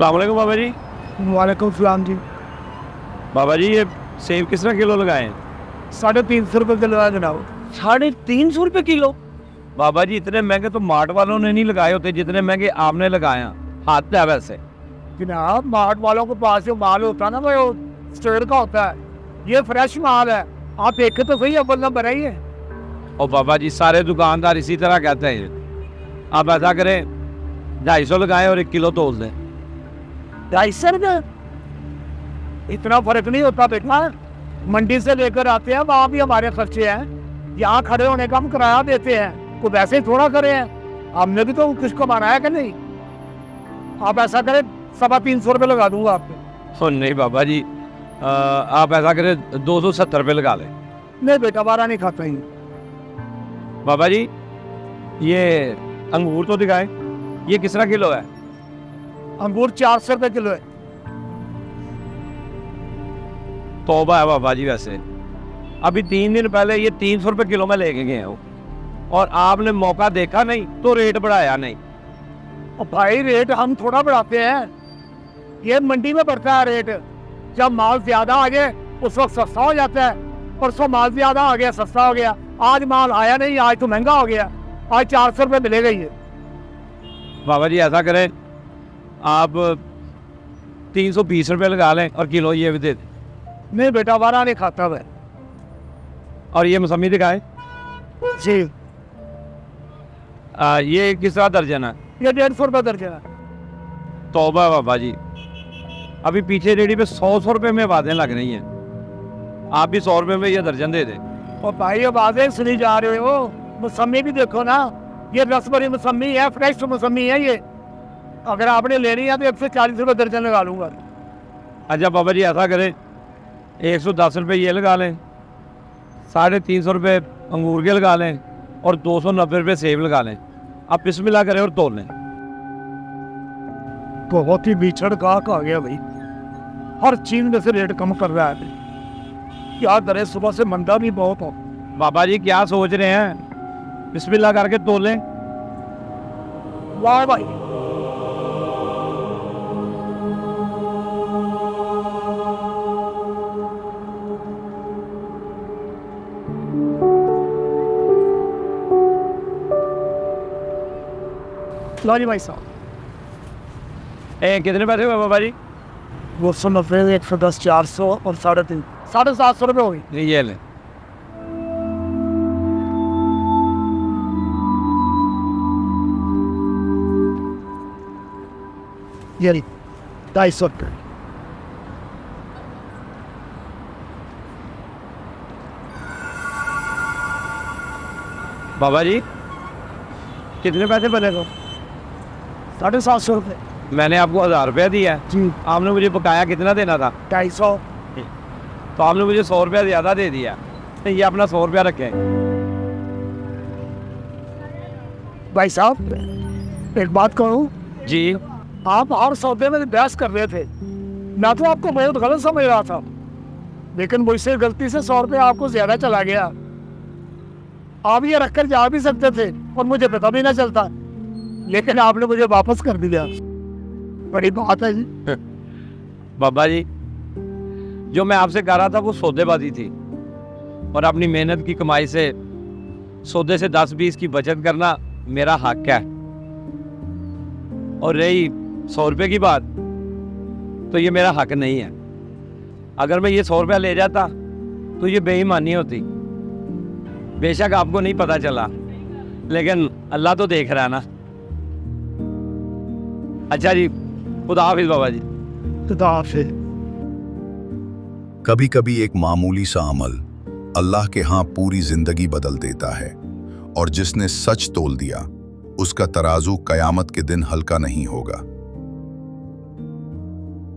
वालेकुम बाबा जी। वालेकुम सलाम जी। बाबा जी ये सेब किस तरह किलो लगाए हैं? 350 रुपये किलो है जनाब। 350 रुपये किलो? बाबा जी इतने महंगे तो मार्ट वालों ने नहीं लगाए होते जितने महंगे आपने लगाए हैं। हाथ है वैसे। जनाब मार्ट वालों के पास जो माल होता है ना वो स्टोर का होता है, ये फ्रेश माल है। आप देखे तो सही, अब नंबर है ये। और बाबा जी सारे दुकानदार इसी तरह कहते हैं। आप ऐसा करें 250 लगाएं और 1 किलो तोल दें। 250 रुपये? इतना फर्क नहीं होता बेटा। मंडी से लेकर आते हैं, वहाँ भी हमारे खर्चे हैं। यहाँ खड़े होने का हम किराया देते हैं, कुछ ऐसे ही थोड़ा करे हैं। हमने भी तो कुछ कमाना है कि नहीं। आप ऐसा करें 350 रुपये लगा दूंगा आपको। ओ नहीं बाबा जी, आप ऐसा करें 270 रुपये लगा लें। नहीं बेटा, बारह नहीं खाता ही। बाबा जी ये अंगूर तो दिखाए, ये किस तरह किलो है? अंगूर 400 रुपये किलो है। तौबा है बाबा जी। वैसे अभी 3 दिन पहले ये 300 रुपये किलो में लेके गए हो और आपने मौका देखा नहीं तो रेट बढ़ाया नहीं। और भाई रेट हम थोड़ा बढ़ाते हैं, ये मंडी में बढ़ता है रेट। जब माल ज्यादा आ जाए उस वक्त सस्ता हो जाता है। परसों माल ज्यादा आ गया, सस्ता हो गया। आज माल आया नहीं, आज तो महंगा हो गया। आज 400 रुपये मिलेगा ये। बाबा जी ऐसा करें आप 320 रुपये लगा लें और किलो ये भी दे दें। नहीं बेटा, वारा नहीं खाता मैं। और ये मौसमी दिखाए, जी ये किस तरह दर्जन है? ये 150 रुपये दर्जन है। तौबा है बाबा जी। अभी पीछे रेडी पे 100 रुपये में बातें लग रही हैं, आप भी 100 रुपये में ये दर्जन दे दें। और भाई अब आगे सुनी जा रहे हो, मौसमी भी देखो ना, ये रसभरी मौसमी है, फ्रेश मौसमी है ये। अगर आपने लेनी है तो 140 रुपये दर्जन लगा लूंगा। अच्छा बाबा जी ऐसा करें 110 रुपये ये लगा लें, 350 रुपये अंगूर के लगा लें और 290 रुपये सेब लगा लें। आप बिस्मिल्लाह करें और तोल लें। बहुत ही बिछड़ गाहक आ गया भाई, हर चीज में से रेट कम कर रहा है। क्या करें, सुबह से मंदा भी बहुत हो। बाबा जी क्या सोच रहे हैं, बिस्मिल्लाह करके तोल लें। वाह भाई, लो जी भाई साहब। कितने पैसे हुए बाबा जी? 290, 110, 400 और 350, 750 रुपये हो गई। ये लें। ये 250 रुपये। बाबा जी कितने पैसे बनेगा? 750 रुपये। मैंने आपको 1000 रुपया दिया है, जी आपने मुझे बकाया कितना देना था? 250। तो आपने मुझे 100 रुपया ज़्यादा दे दिया। तो ये अपना 100 रुपया रखें। भाई साहब एक बात कहूँ, जी आप हर सौदे में बहस कर रहे थे। मैं तो आपको बहुत गलत समझ रहा था, लेकिन मुझसे गलती से 100 रुपये आपको ज्यादा चला गया। आप ये रखकर जा भी सकते थे और मुझे पता भी ना चलता, लेकिन आपने मुझे वापस कर दिया। बड़ी बात है जी। बाबा जी जो मैं आपसे कह रहा था वो सौदेबाजी थी, और अपनी मेहनत की कमाई से सौदे से 10-20 की बचत करना मेरा हक है। और रही 100 रुपये की बात, तो ये मेरा हक नहीं है। अगर मैं ये 100 रुपया ले जाता तो ये बेईमानी होती। बेशक आपको नहीं पता चला, लेकिन अल्लाह तो देख रहा है ना। अच्छा जी, खुदा हाफिज बाबा जी। खुदा हाफिज। कभी कभी एक मामूली सा अमल अल्लाह के यहाँ पूरी जिंदगी बदल देता है, और जिसने सच तोल दिया उसका तराजू कयामत के दिन हल्का नहीं होगा।